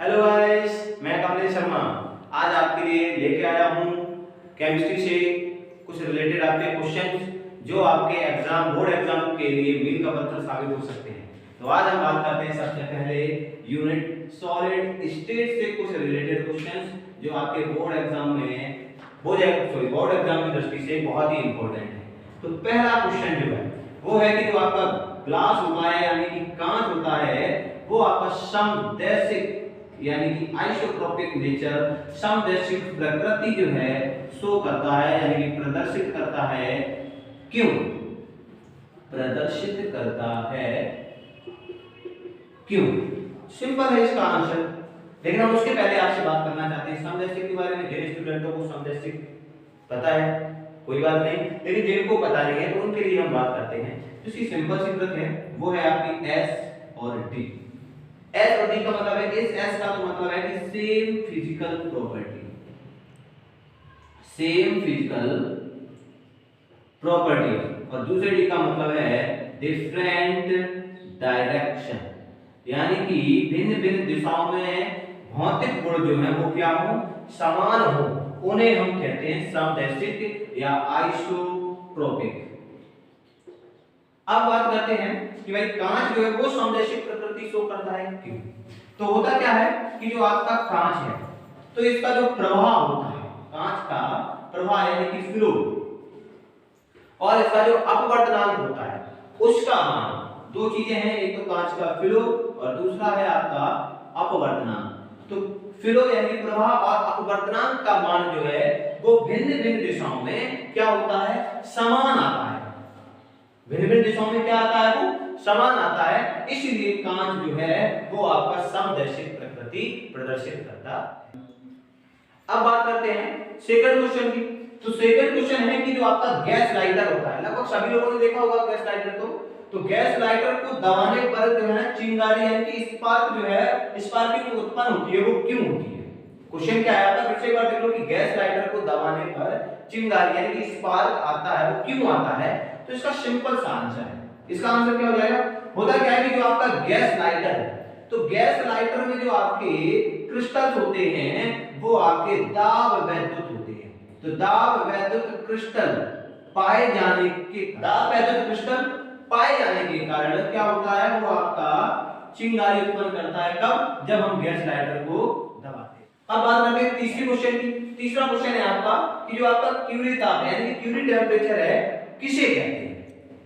Hello guys, मैं कमलेश शर्मा आज आपके लिए लेके आया हूँ केमिस्ट्री से कुछ रिलेटेड आपके क्वेश्चंस जो आपके बोर्ड एग्जाम के लिए मील का पत्थर साबित हो सकते हैं। तो आज हम बात करते हैं सबसे पहले यूनिट सॉलिड स्टेट से कुछ रिलेटेड क्वेश्चंस जो आपके बोर्ड एग्जाम में बोर्ड एग्जाम की दृष्टि से बहुत ही इंपॉर्टेंट है। तो पहला क्वेश्चन जो है वो है कि जो आपका ग्लास होता है यानी कि कांच होता है वो आपका समदैशिक यानी कि आइसोट्रोपिक नेचर समदैशिक प्रकृति जो है शो करता है यानी कि प्रदर्शित करता है। क्यों प्रदर्शित करता है? क्यों? सिंपल है इसका आंसर, लेकिन हम उसके पहले आपसे बात करना चाहते हैं समदैशिक के बारे में। जिन स्टूडेंटों को समदैशिक पता है कोई बात नहीं, लेकिन जिनको पता नहीं है तो उनके लिए हम बात करते हैं। तो इसकी सिंपल सी ट्रिक है वो है आपकी एस और डी। एस और डी का मतलब है, इस एस का तो मतलब है कि same physical property, same physical property, और दूसरे डी का मतलब है डिफरेंट डायरेक्शन, यानी कि भिन्न भिन्न दिशाओं में भौतिक गुण जो है वो क्या हो, समान हो, उन्हें हम कहते हैं समदैशिक या आइसोट्रोपिक। अब बात करते हैं कि भाई कांच जो है वो समदैशिक प्रकृति शो करता है क्यों? तो होता क्या है कि जो आपका कांच है तो इसका जो प्रवाह होता है, कांच का प्रवाह यानी कि फ्लो, और इसका जो अपवर्तनांक होता है उसका मान, दो चीजें हैं, एक तो कांच का फ्लो और दूसरा है आपका अपवर्तनांक। तो फ्लो यानी प्रवाह और अपवर्तनांक का मान जो है वो भिन्न भिन्न दिशाओं में क्या होता है, समान आता है। भिन्न भिन्न दिशाओं में क्या आता है, वो समान आता है, इसलिए कांच जो है वो आपका समदैशिक प्रकृति प्रदर्शित करता है। अब बात करते हैं सेकंड क्वेश्चन की। तो सेकंड क्वेश्चन है कि जो आपका गैस लाइटर होता है, लगभग सभी लोगों ने देखा होगा गैस लाइटर को। तो गैस लाइटर को दबाने पर जो है चिंगारी यानी कि स्पार्क जो है, स्पार्किंग उत्पन्न होती है, वो क्यों होती है? क्वेश्चन क्या आया था, फिर से एक बार देख लो कि गैस लाइटर को दबाने पर चिंगारी यानी कि स्पार्क आता है, वो क्यों आता है? तो इसका सिंपल सा आंसर है, इसका आंसर क्या हो जाएगा, होता क्या है कि जो आपका गैस लाइटर है तो गैस लाइटर में जो आपके क्रिस्टल्स होते हैं वो आपके दाब वैद्युत होते हैं। तो दाब वैद्युत क्रिस्टल पाए जाने के, दाब वैद्युत क्रिस्टल पाए जाने के कारण क्या होता है, वो आपका चिंगारी उत्पन्न करता है। कब? जब हम गैस लाइटर को दबाते हैं। अब बात करते हैं तीसरी क्वेश्चन की। तीसरा क्वेश्चन है आपका कि जो आपका क्यूरी ताप यानी कि क्यूरी टेम्परेचर है किसे कहते हैं?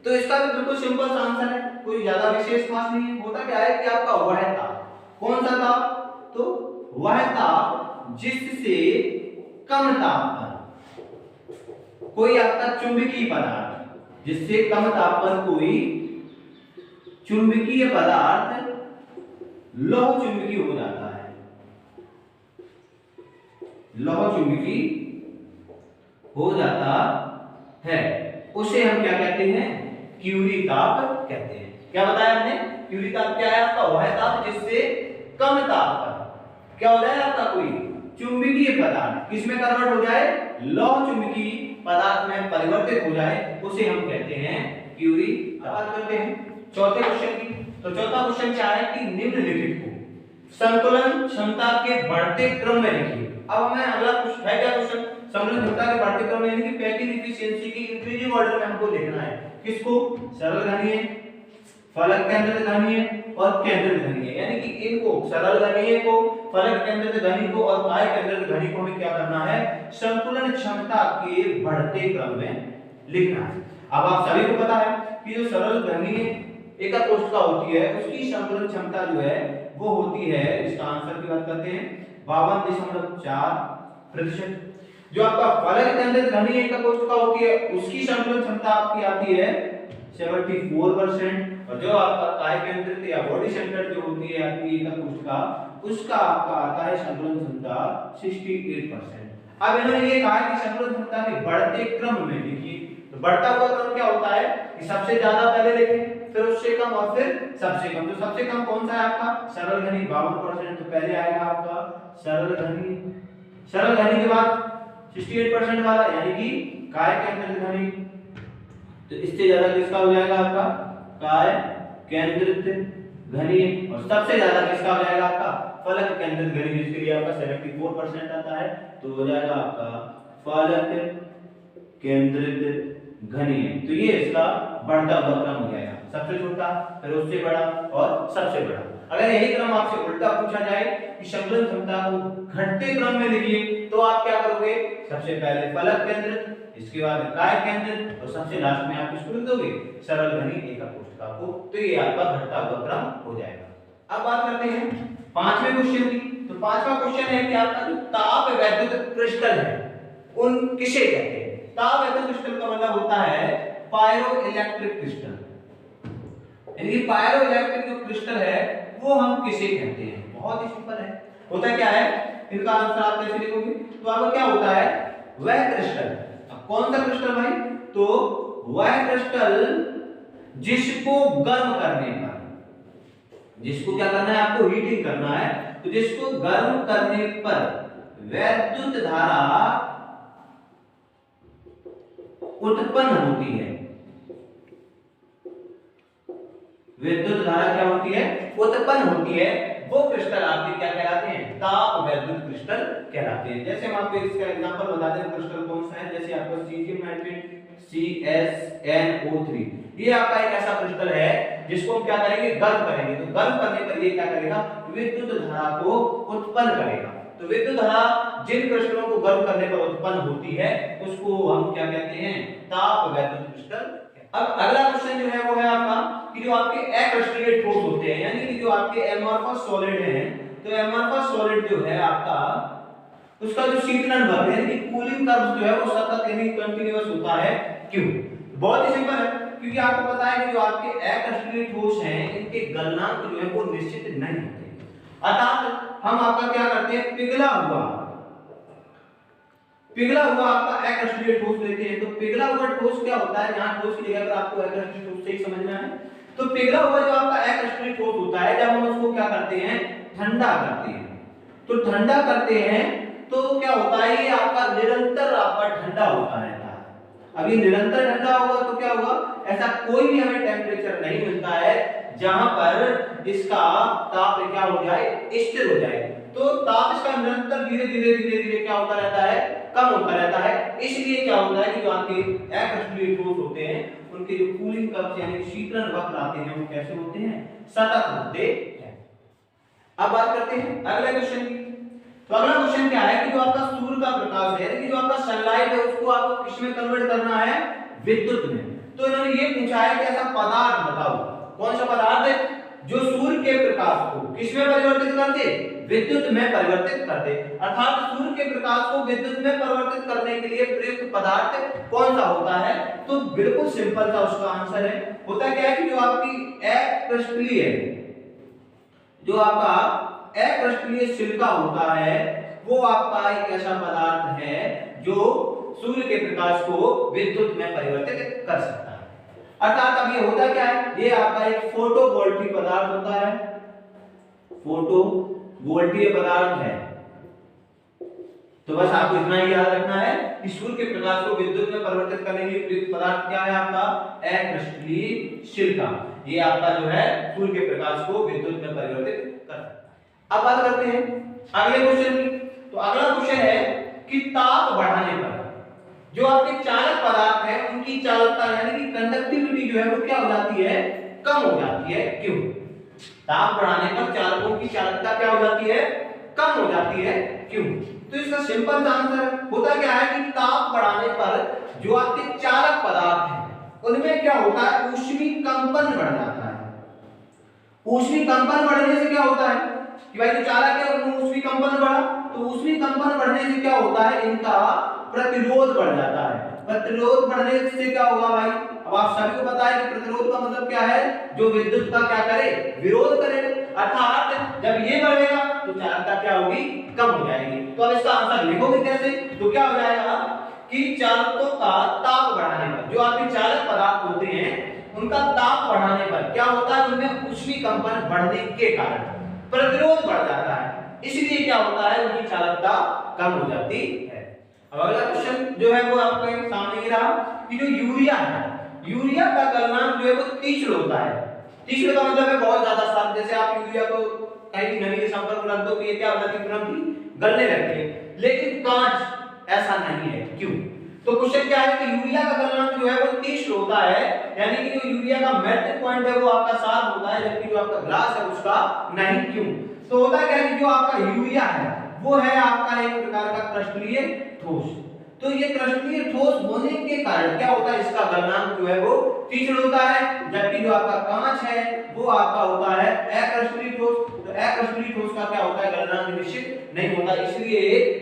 तो इसका भी बिल्कुल सिंपल सा आंसर है, कोई ज्यादा विशेष खास नहीं है। होता क्या है कि आपका वह ताप, कौन सा ताप? तो वह ताप जिससे कम ताप पर कोई आपका चुंबकीय पदार्थ, जिससे कम ताप पर कोई चुंबकीय पदार्थ लौह चुंबकीय हो जाता है, लौह चुंबकीय हो जाता है, उसे हम क्या कहते हैं, क्यूरी ताप कहते हैं। क्या बताया हमने? क्यूरी ताप क्या है आपका, वह ताप जिससे कम ताप पर क्या हो जाए आपका कोई चुंबकीय पदार्थ किसमें कन्वर्ट हो जाए, लौह चुंबकीय पदार्थ में परिवर्तित हो जाए, उसे हम कहते हैं क्यूरी ताप। बात करते हैं चौथे क्वेश्चन की। तो चौथा क्वेश्चन क्या है कि निम्नलिखित को संतुलन क्षमता के बढ़ते क्रम में लिखिए। अब हमें अगला क्वेश्चन है क्या, क्वेश्चन संतुलन क्षमता के बढ़ते क्रम में यानी कि पैकिंग एफिशिएंसी की इंक्रीजिंग ऑर्डर में हमको लिखना है। किसको? सरल घनीय, फलक केंद्रित घनीय और केंद्रित घनीय, यानी कि इनको सरल घनीय को, फलक केंद्रित घनीय को और काय केंद्रित घनीय को हमें क्या करना है, संतुलन क्षमता के बढ़ते क्रम में लिखना है। अब आप सभी को पता है कि जो सरल घनीय एक कोष्ठक होती है उसकी संतुलन क्षमता जो है वो होती है, इसका आंसर की बात करते हैं 52.4%। जो आपका फलक केंद्रित घनीय एक कोष्ठक होती है उसकी संतुलन क्षमता आपकी आती है 74%, और जो आपका काय केंद्रित या बॉडी सेंटर्ड जो होती है आपकी एक कोष्ठक उसका आपका आता है संतुलन क्षमता 68%। अब इन्होंने ये कहा कि संतुलन क्षमता के बढ़ते क्रम में लिखिए। तो बढ़ता हुआ क्रम क्या होता है कि सबसे ज्यादा पहले लिखें, फिर उससे कम और फिर सबसे कम। तो सबसे कम कौन सा है आपका, सरल घनी 52%, तो पहले आएगा आपका सरल घनी, सरल घनी के बाद 68% वाला यानी कि काय केंद्रित घनी, तो इससे ज्यादा किसका हो जाएगा आपका काय केंद्रित घनीय, और सबसे ज्यादा किसका हो जाएगा आपका फलक केंद्रित घनीय, जिसके लिए आपका 74% आता है, तो हो जाएगा आपका फलक केंद्रित घनीय। तो ये इसका बढ़ता हुआ क्रम हो जाएगा, सबसे छोटा, फिर उससे बड़ा और सबसे बड़ा। अगर यही क्रम आपसे उल्टा पूछा जाए कि संकलन क्षमता को घटते क्रम में लिखिए, तो आप क्या करोगे, सबसे पहले फलक केंद्रित, इसके बाद काय केंद्रित, और सबसे लास्ट में आप इसको लिख दोगे सरल घनी एका कोष्ठक को। तो ये आपका घटता हुआ क्रम हो जाएगा। अब बात करते हैं पांचवें क्वेश्चन की। तो पांचवा क्वेश्चन है कि आपका जो ताप वैद्युत क्रिस्टल है उन किसे कहते हैं। ताप वैद्युत क्रिस्टल का मतलब होता है पायरो इलेक्ट्रिक क्रिस्टल, यानी पायरो इलेक्ट्रिक जो क्रिस्टल है वो हम किसे कहते हैं। बहुत ही सिंपल है, होता क्या है, इनका आंसर आप कैसे लिखोगे, तो आपका क्या होता है, वह क्रिस्टल। अब कौन सा क्रिस्टल भाई, तो वह क्रिस्टल जिसको गर्म करने पर, जिसको क्या करना है, आपको हीटिंग करना है, तो जिसको गर्म करने पर वैद्युत धारा उत्पन्न होती है, विद्युत धारा क्या होती है, उत्पन्न होती है, वो क्रिस्टल आपके क्या कहलाते हैं, ताप वैद्युत क्रिस्टल कहलाते हैं। जैसे हम आपको इसका एग्जांपल बता दें, क्रिस्टल कौन सा है, जैसे आपका सीजियम नाइट्रेट CsNO3, ये आपका एक ऐसा क्रिस्टल है जिसको हम क्या करेंगे, गर्म करेंगे, तो गर्म करने पर ये क्या करेगा, विद्युत धारा को उत्पन्न करेगा। तो विद्युत धारा जिन क्रिस्टलों को गर्म करने पर उत्पन्न होती है उसको हम क्या कहते हैं, ताप वैद्युत क्रिस्टल। अब अगला क्वेश्चन जो है वो है आपका कि जो आपके अक्रिस्टलीय ठोस होते हैं, यानी कि जो आपके एमॉर्फस सॉलिड हैं, तो एमॉर्फस सॉलिड जो है आपका उसका जो शीतलन बल यानी कि कूलिंग कर्व जो है वो सतत यानी कंटीन्यूअस होता है। क्यों, बहुत ही सिंपल है, क्योंकि आपको पता है कि जो आपके अक्रिस्टलीय ठोस हैं इनके गलनांक जो है वो निश्चित नहीं होते, अर्थात हम आपका क्या करते हैं, पिघला हुआ आपका अक्रिस्टलीय ठोस लेते हैं। तो पिघला हुआ ठोस क्या होता है, यहाँ ठोस की जगह पर आपको अक्रिस्टलीय ठोस से ही समझना है। तो पिघला हुआ जो आपका अक्रिस्टलीय ठोस होता है, जब हम उसको क्या करते हैं, ठंडा करते हैं, तो ठंडा करते हैं तो क्या होता है, ये आपका निरंतर आपका ठंडा होता रहता है। अभी निरंतर ठंडा होगा तो क्या होगा, ऐसा कोई भी हमें टेम्परेचर नहीं मिलता है जहां पर इसका ताप क्या हो जाए, स्थिर हो जाए। तो ताप इसका निरंतर धीरे धीरे क्या होता रहता है, कम होता रहता है। इसलिए क्या होता है कि जो आपके अक्रिस्टलीय ठोस होते हैं उनके जो कूलिंग कर्व यानी शीतलन वक्र आते हैं वो कैसे होते हैं, सतत होते हैं। अब बात करते हैं अगले क्वेश्चन की। तो अगला क्वेश्चन क्या है कि जो आपका सूर्य का प्रकाश है, कि जो आपका सनलाइट है उसको आपको किस में कन्वर्ट करना है, विद्युत में। तो इन्होंने ये पूछा है कि ऐसा पदार्थ बताओ, कौन सा पदार्थ है जो सूर्य के प्रकाश को किस में परिवर्तित कर दे, विद्युत में परिवर्तित कर दे। अर्थात सूर्य के प्रकाश को विद्युत में परिवर्तित करने के लिए प्रयुक्त पदार्थ कौन सा होता है। तो बिल्कुल सिंपल सा उसका आंसर है, होता क्या है कि जो आपकी अक्रिस्टलीय, जो आपका अक्रिस्टलीय सिलिका होता है वो आपका एक ऐसा पदार्थ है जो सूर्य के प्रकाश को विद्युत में परिवर्तित कर सकता है। अर्थात अब ये होता क्या है, ये आपका एक फोटोवोल्टिक पदार्थ होता है, फोटोवोल्टिक पदार्थ है। तो बस आपको इतना ही याद रखना है कि सूर्य के प्रकाश को विद्युत में परिवर्तित करने के लिए प्रयुक्त पदार्थ क्या है, आपका अक्रिस्टलीय सिलिका। ये आपका जो है सूर्य के प्रकाश को विद्युत में परिवर्तित कर सकता है। अब बात करते हैं अगले क्वेश्चन की। तो अगला क्वेश्चन है कि ताप बढ़ाने पर जो आपके चालक पदार्थ है उनकी चालकता यानी कि कंडक्टिविटी जो है वो क्या हो जाती है, कम हो जाती है। क्यों, ताप बढ़ाने पर चालकों की चालकता क्या हो जाती है, कम हो जाती है। क्यों, तो इसका सिंपल सा आंसर होता क्या है कि ताप बढ़ाने पर जो आपके चालक पदार्थ हैं उनमें क्या होता है, ऊष्मीय कंपन बढ़ जाता है। ऊष्मीय कंपन बढ़ने से क्या होता है कि भाई जो चालक है उनमें ऊष्मीय कंपन बढ़ा, तो ऊष्मीय कंपन बढ़ने से क्या होता है, इनका प्रतिरोध बढ़ जाता है। प्रतिरोध बढ़ने से क्या होगा भाई, अब आप सभी को पता है कि प्रतिरोध का मतलब क्या है, जो विद्युत का क्या करे, विरोध करे। अर्थात जब ये बढ़ेगा तो चालकता क्या होगी, कम हो जाएगी। तो अब इसका आंसर लिखोगे कैसे, तो क्या हो जाएगा कि चालकों का ताप बढ़ाने पर, जो आपके चालक पदार्थ होते हैं उनका ताप बढ़ाने पर क्या होता है, उनमें ऊष्मीय कंपन बढ़ने के कारण प्रतिरोध बढ़ जाता है, इसलिए क्या होता है, उनकी चालकता कम हो जाती है। अब अगला क्वेश्चन जो है वो आपके सामने ही रहा कि जो यूरिया है, यूरिया का गलनांक जो है वो 30 होता है। तीसरे का मतलब है बहुत ज्यादा साफ, जैसे आप यूरिया को कहीं नमी के संपर्क में रख दो तो ये क्या हो जाती है, तुरंत ही गलने लगती है। लेकिन कांच ऐसा नहीं है, क्यों? तो क्वेश्चन क्या है कि यूरिया का गलनांक जो है वो तीक्ष्ण होता है, यानी कि जो यूरिया का मेल्टिंग पॉइंट है वो आपका शार्प होता है, जबकि जो आपका ग्लास है उसका नहीं। क्यों? तो होता क्या है कि जो आपका यूरिया है वो है आपका एक प्रकार का क्रिस्टलीय ठोस। तो ये क्रिस्टलीय ठोस होने के कारण क्या होता है, इसका गलनांक जो है वो तीक्ष्ण होता है, जबकि जो आपका कांच है वो आपका होता है अक्रिस्टलीय ठोस। तो अक्रिस्टलीय ठोस का क्या होता है, गलनांक निश्चित नहीं होता, इसलिए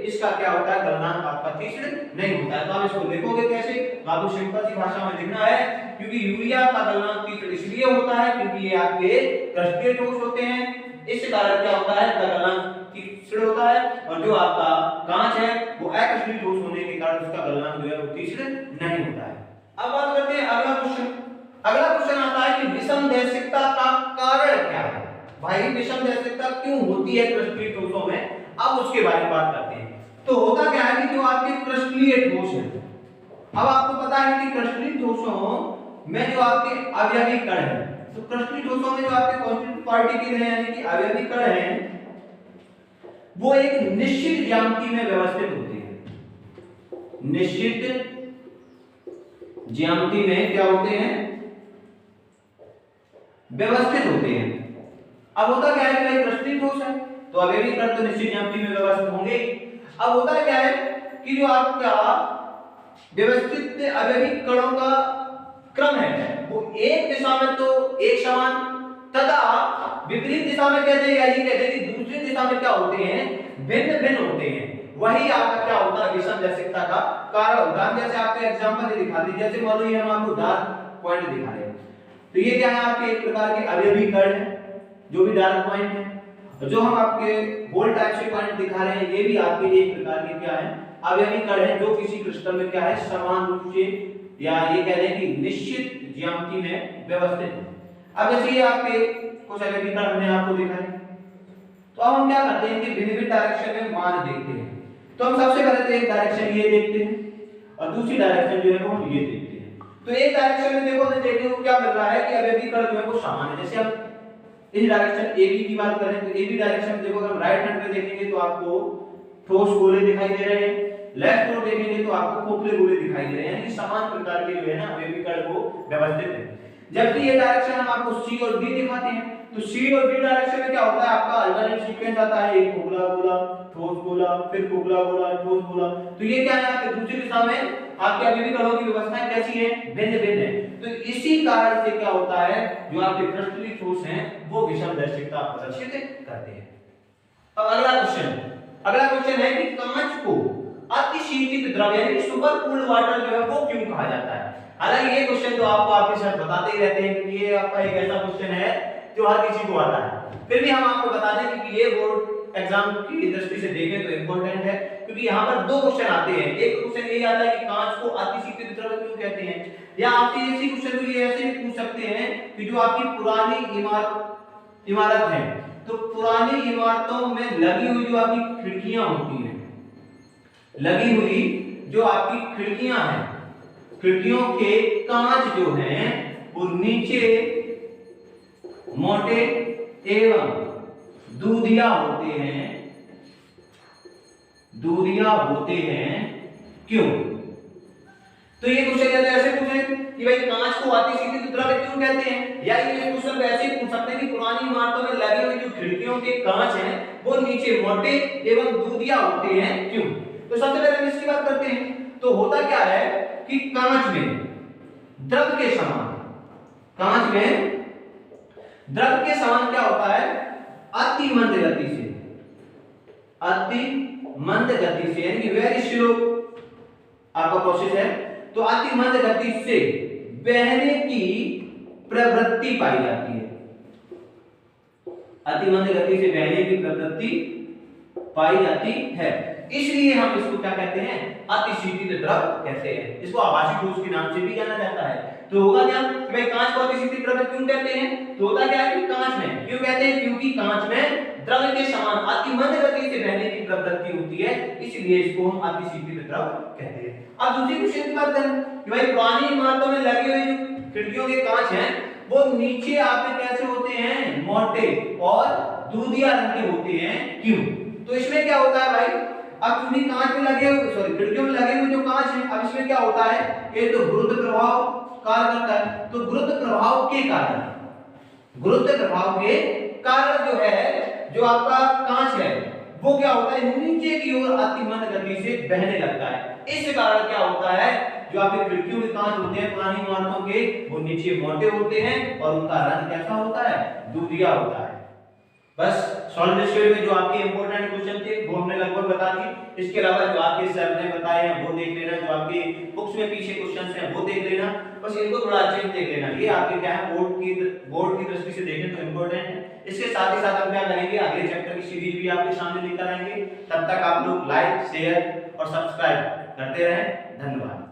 इसका क्या होता है, गलनांक आपका तीक्ष्ण नहीं होता है। तो आप इसको लिखोगे कैसे, आपको सिंपल सी भाषा में लिखना है, क्योंकि यूरिया का गलनांक तीक्ष्ण इसलिए होता है क्योंकि ये आपके क्रिस्टलीय ठोस होते हैं, इस कारण क्या होता है, गलनांक तीक्ष्ण होता है, और जो आपका कांच है वो अक्रिस्टलीय ठोस होने के कारण उसका गलनांक जो है वो तीक्ष्ण नहीं होता है। अब बात करते हैं अगला क्वेश्चन। अगला क्वेश्चन आता है कि विषमदैशिकता का कारण क्या है। भाई विषमदैशिकता क्यों होती है क्रिस्टलीय ठोसों में, अब उसके बारे में बात करते हैं। तो होता क्या है कि जो आपके क्रिस्टलीय ठोस है, अब आपको पता है कि क्रिस्टलीय ठोसों में जो आपके अवयवी कण है, तो क्रिस्टलीय ठोसों में जो आपके कांस्टिट्यूटिव पार्टिकल हैं यानी कि अवयवी कण हैं वो एक निश्चित ज्यामिति में व्यवस्थित होते हैं। निश्चित ज्यामिति में क्या होते हैं, व्यवस्थित होते हैं। अब होता क्या है कि क्रिस्टलीय ठोस है तो अवयवी कण तो निश्चित ज्यामिति में व्यवस्थित होंगे। अब होता क्या है कि जो आपका व्यवस्थित अवयवी कणों का क्रम है वो एक दिशा में तो एक समान तथा विपरीत दिशा में कहते हैं, ये कहते हैं कि दूसरी दिशा में क्या होते हैं, भिन्न भिन्न होते हैं। वही आपका क्या होता है, विषमदैशिकता का कारण होता है। जैसे आपको एग्जांपल दिखा दी, जैसे मान लो ये हम आपको डार्क पॉइंट दिखा रहे हैं, तो ये क्या है, आपके एक प्रकार के अवयवी कण है जो भी डार्क पॉइंट है। जो हम आपके गोल्ड टाइप से पॉइंट दिखा रहे हैं ये भी आपके एक प्रकार के क्या है, अवयवी कण है, जो किसी क्रिस्टल में क्या है, समान रूप से या ये कह लें कि निश्चित ज्यामिति में व्यवस्थित है। अब जैसे ये आपके कुछ अवयवी कण हमने आपको दिखाए, तो अब हम क्या करते हैं कि भिन्न भिन्न डायरेक्शन में मान देखते हैं। तो हम सबसे पहले तो एक डायरेक्शन ये देखते हैं और दूसरी डायरेक्शन जो है वो हम ये देखते हैं। तो एक डायरेक्शन में देखो, हमें देखने को क्या मिल रहा है कि अवयवी कण जो है वो समान है। जैसे हम इस डायरेक्शन AB की बात करें तो AB डायरेक्शन में देखो, अगर हम राइट हैंड पे देखेंगे तो आपको ठोस गोले दिखाई दे रहे हैं, लेफ्ट ओर देखेंगे तो आपको खोखले गोले दिखाई दे रहे हैं, यानी कि समान प्रकार के जो है ना अवयवी कण वो व्यवस्थित है। जबकि ये डायरेक्शन हम आपको C और D दिखाते हैं, तो C और D डायरेक्शन में क्या होता है, आपका अल्टरनेट सीक्वेंस आता है, एक खोखला गोला ठोस गोला फिर खोखला गोला ठोस गोला। तो ये क्या है, आपके दूसरी दिशा में आपके अवयवी कणों की व्यवस्था कैसी है, भिन्न भिन्न है। तो इसी कारण से क्या होता है, जो आपके क्रिस्टलीय ठोस हैं वो विषमदैशिकता प्रदर्शित करते हैं। अब अगला क्वेश्चन है कि कांच को अतिशीतित द्रव यानी सुपर कूल्ड वाटर जो है वो क्यों कहा जाता है। हालांकि ये क्वेश्चन तो आपको आपके सर बताते ही रहते हैं कि ये आपका एक ऐसा क्वेश्चन है जो हर किसी को आता है, फिर भी हम आपको बता दें कि ये बोर्ड एग्जाम की दृष्टि से देखें तो इंपॉर्टेंट है, क्योंकि यहाँ पर दो क्वेश्चन आते हैं। एक क्वेश्चन ये आता है कि कांच को अतिशीतित द्रव क्यों कहते हैं, या आपसे इसी क्वेश्चन को ये ऐसे भी पूछ सकते हैं कि जो आपकी पुरानी इमारत है, तो पुरानी इमारतों में लगी हुई जो आपकी खिड़कियां होती हैं, लगी हुई जो आपकी खिड़कियां हैं, खिड़कियों के कांच जो हैं वो नीचे मोटे एवं दूधिया होते हैं, दूधिया होते हैं, क्यों? तो ये क्वेश्चन ऐसे पूछे कि भाई कांच को अतिशीतित द्रव क्यों कहते हैं, या ये क्वेश्चन को ऐसे पूछ सकते हैं कि पुरानी इमारतों में लगी हुई जो खिड़कियों के कांच हैं वो नीचे मोटे एवं दूधिया होते हैं, क्यों? तो सबसे पहले हम इसकी बात करते हैं। तो होता क्या है कि कांच में द्रव के समान, कांच में द्रव के समान क्या होता है, अति मंद गति से, अति मंद गति से यानी कि वेरी स्लो आपका प्रोसेस है, तो अति मंद गति से बहने की प्रवृत्ति पाई जाती है, अति मंद गति से बहने की प्रवृत्ति पाई जाती है, इसलिए हम इसको क्या कहते हैं, अतिशीतित द्रव कहते हैं। इसको आभासी ठोस के नाम से भी जाना जाता है। तो होगा क्या कि भाई कांच को अतिशीतित द्रव क्यों कहते हैं, तो होता क्या है कि कांच में क्यों कहते हैं, क्योंकि कांच में द्रव के समान अति मंद गति से बहने की प्रवृत्ति होती है, इसलिए इसको हम अतिशीतित द्रव कहते हैं। अब दूसरी क्वेश्चन की बात करें कि भाई पुरानी इमारतों में लगी हुई खिड़कियों के कांच हैं वो नीचे आपके कैसे होते हैं, मोटे और दूधिया रंग के होते हैं। क्यों? तो इसमें क्या होता है भाई, अब उन्हीं कांच में लगे हुए, सॉरी खिड़कियों में लगे हुए जो कांच है, अब इसमें क्या होता है, ये तो गुरुत्व प्रभाव कार्य करता है। तो गुरुत्व प्रभाव के कारण, गुरुत्व प्रभाव के कारण जो है, जो आपका कांच है वो क्या होता है, नीचे की ओर अति मंद गति से बहने लगता है। इस कारण क्या होता है, जो आपके खिड़कियों के कांच होते हैं पुरानी इमारतों के, वो नीचे मोटे होते हैं और उनका रंग कैसा होता है, दूधिया होता है। बस सॉलिड स्टेट में जो आपके इंपॉर्टेंट क्वेश्चन थे वो हमने लगभग बता दी। इसके अलावा जो आपके सर ने बताए हैं वो देख लेना, जो आपके बुक्स में पीछे क्वेश्चंस हैं वो देख लेना, बस इनको थोड़ा अच्छे से देख लेना। ये आपके क्या है, बोर्ड की दृष्टि से देखें तो इंपॉर्टेंट है। इसके साथ ही साथ हम क्या करेंगे, अगले चैप्टर की सीरीज भी आपके सामने लेकर आएंगे। तब तक आप लोग लाइक, शेयर और सब्सक्राइब करते रहें। धन्यवाद।